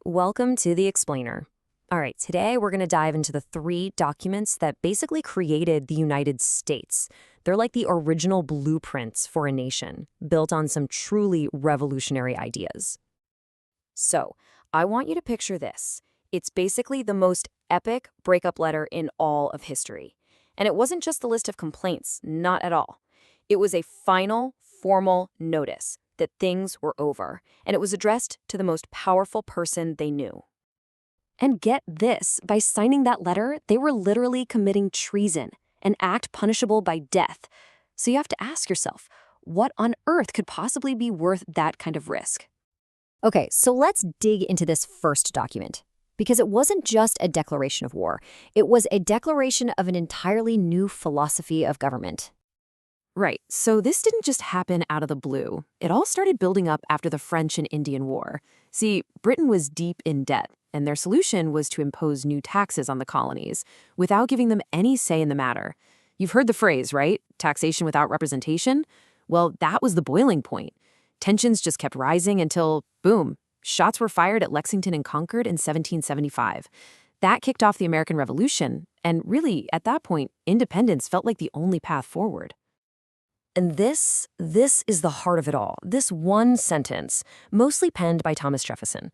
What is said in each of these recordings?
welcome to The Explainer. All right, today we're going to dive into the three documents that basically created the United States. They're like the original blueprints for a nation, built on some truly revolutionary ideas. So, I want you to picture this. It's basically the most epic breakup letter in all of history. And it wasn't just a list of complaints, not at all. It was a final, formal notice that things were over, and it was addressed to the most powerful person they knew. And get this, by signing that letter, they were literally committing treason, an act punishable by death. So you have to ask yourself, what on earth could possibly be worth that kind of risk? Okay, so let's dig into this first document. Because it wasn't just a declaration of war, it was a declaration of an entirely new philosophy of government. Right, so this didn't just happen out of the blue. It all started building up after the French and Indian War. See, Britain was deep in debt, and their solution was to impose new taxes on the colonies without giving them any say in the matter. You've heard the phrase, right? Taxation without representation? Well, that was the boiling point. Tensions just kept rising until, boom, shots were fired at Lexington and Concord in 1775. That kicked off the American Revolution, and really, at that point, independence felt like the only path forward. And this is the heart of it all, this one sentence, mostly penned by Thomas Jefferson.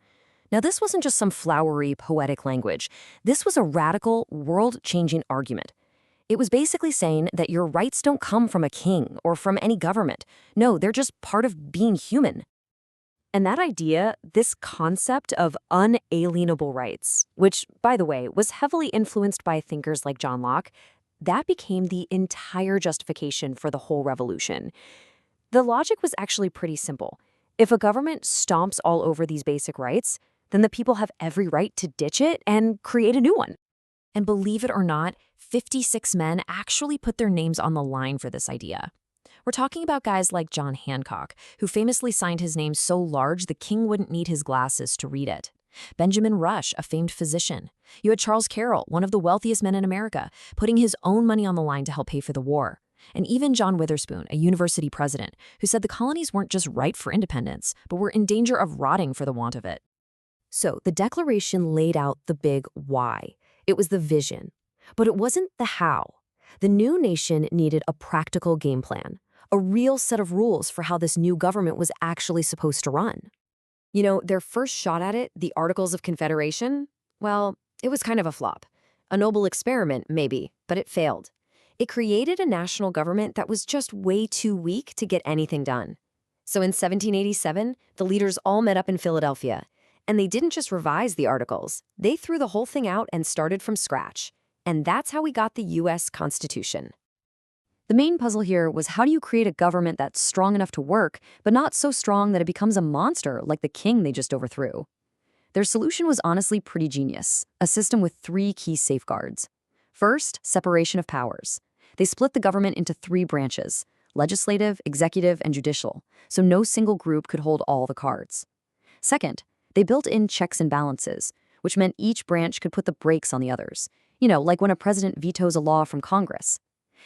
Now, this wasn't just some flowery, poetic language. This was a radical, world-changing argument. It was basically saying that your rights don't come from a king or from any government. No, they're just part of being human. And that idea, this concept of unalienable rights, which, by the way, was heavily influenced by thinkers like John Locke, that became the entire justification for the whole revolution. The logic was actually pretty simple. If a government stomps all over these basic rights, then the people have every right to ditch it and create a new one. And believe it or not, 56 men actually put their names on the line for this idea. We're talking about guys like John Hancock, who famously signed his name so large the king wouldn't need his glasses to read it. Benjamin Rush, a famed physician. You had Charles Carroll, one of the wealthiest men in America, putting his own money on the line to help pay for the war. And even John Witherspoon, a university president, who said the colonies weren't just ripe for independence, but were in danger of rotting for the want of it. So the Declaration laid out the big why. It was the vision. But it wasn't the how. The new nation needed a practical game plan, a real set of rules for how this new government was actually supposed to run. You know, their first shot at it, the Articles of Confederation, well, it was kind of a flop. A noble experiment, maybe, but it failed. It created a national government that was just way too weak to get anything done. So in 1787, the leaders all met up in Philadelphia, and they didn't just revise the Articles. They threw the whole thing out and started from scratch. And that's how we got the U.S. Constitution. The main puzzle here was, how do you create a government that's strong enough to work, but not so strong that it becomes a monster like the king they just overthrew? Their solution was honestly pretty genius, a system with three key safeguards. First, separation of powers. They split the government into three branches: legislative, executive, and judicial, so no single group could hold all the cards. Second, they built in checks and balances, which meant each branch could put the brakes on the others. You know, like when a president vetoes a law from Congress.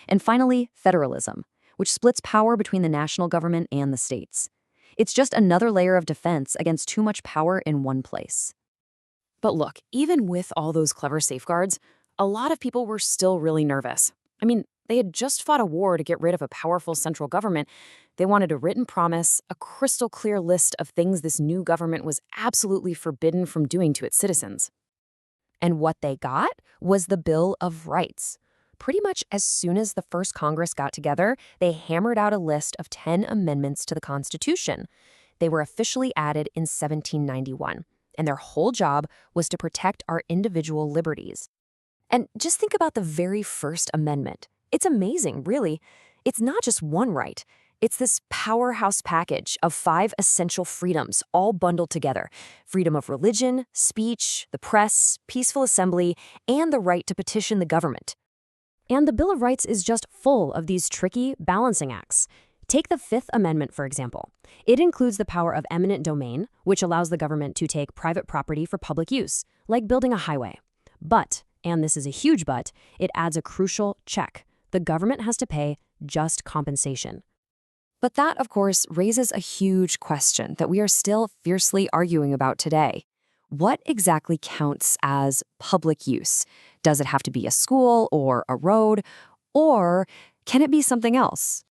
And finally, federalism, which splits power between the national government and the states. It's just another layer of defense against too much power in one place. But look, even with all those clever safeguards, a lot of people were still really nervous. I mean, they had just fought a war to get rid of a powerful central government. They wanted a written promise, a crystal clear list of things this new government was absolutely forbidden from doing to its citizens. And what they got was the Bill of Rights. Pretty much as soon as the first Congress got together, they hammered out a list of 10 amendments to the Constitution. They were officially added in 1791, and their whole job was to protect our individual liberties. And just think about the very first amendment. It's amazing, really. It's not just one right. It's this powerhouse package of 5 essential freedoms, all bundled together: freedom of religion, speech, the press, peaceful assembly, and the right to petition the government. And the Bill of Rights is just full of these tricky balancing acts. Take the Fifth Amendment, for example. It includes the power of eminent domain, which allows the government to take private property for public use, like building a highway. But, and this is a huge but, it adds a crucial check. The government has to pay just compensation. But that, of course, raises a huge question that we are still fiercely arguing about today. What exactly counts as public use? Does it have to be a school or a road? Or can it be something else?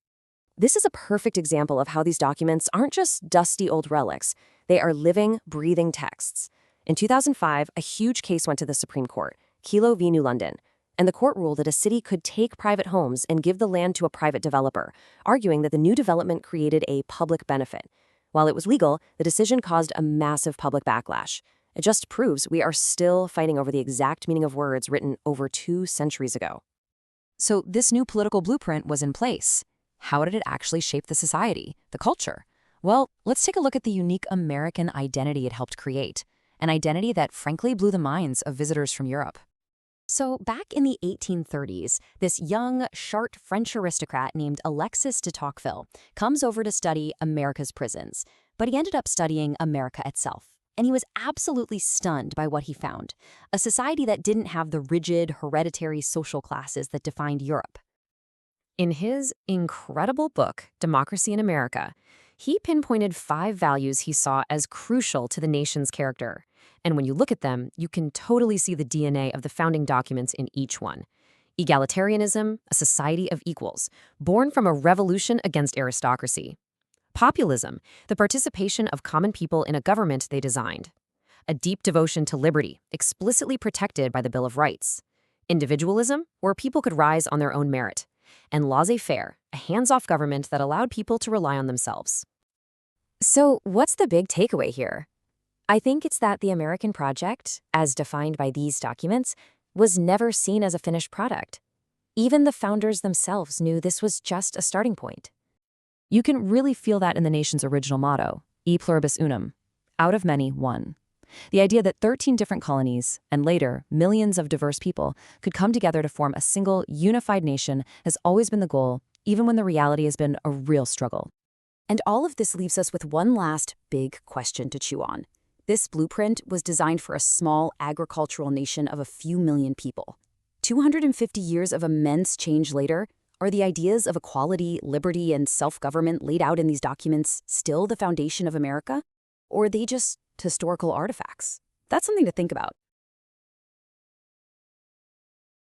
This is a perfect example of how these documents aren't just dusty old relics. They are living, breathing texts. In 2005, a huge case went to the Supreme Court, Kelo v. New London, and the court ruled that a city could take private homes and give the land to a private developer, arguing that the new development created a public benefit. While it was legal, the decision caused a massive public backlash. It just proves we are still fighting over the exact meaning of words written over 2 centuries ago. So this new political blueprint was in place. How did it actually shape the society, the culture? Well, let's take a look at the unique American identity it helped create, an identity that frankly blew the minds of visitors from Europe. So back in the 1830s, this young, short French aristocrat named Alexis de Tocqueville comes over to study America's prisons, but he ended up studying America itself. And he was absolutely stunned by what he found, a society that didn't have the rigid, hereditary social classes that defined Europe. In his incredible book, Democracy in America, he pinpointed 5 values he saw as crucial to the nation's character. And when you look at them, you can totally see the DNA of the founding documents in each one. Egalitarianism, a society of equals, born from a revolution against aristocracy. Populism, the participation of common people in a government they designed. A deep devotion to liberty, explicitly protected by the Bill of Rights. Individualism, where people could rise on their own merit. And laissez-faire, a hands-off government that allowed people to rely on themselves. So what's the big takeaway here? I think it's that the American project, as defined by these documents, was never seen as a finished product. Even the founders themselves knew this was just a starting point. You can really feel that in the nation's original motto, E pluribus unum, out of many, one. The idea that 13 different colonies, and later millions of diverse people, could come together to form a single, unified nation has always been the goal, even when the reality has been a real struggle. And all of this leaves us with one last big question to chew on. This blueprint was designed for a small agricultural nation of a few million people. 250 years of immense change later, are the ideas of equality, liberty, and self-government laid out in these documents still the foundation of America? Or are they just historical artifacts? That's something to think about.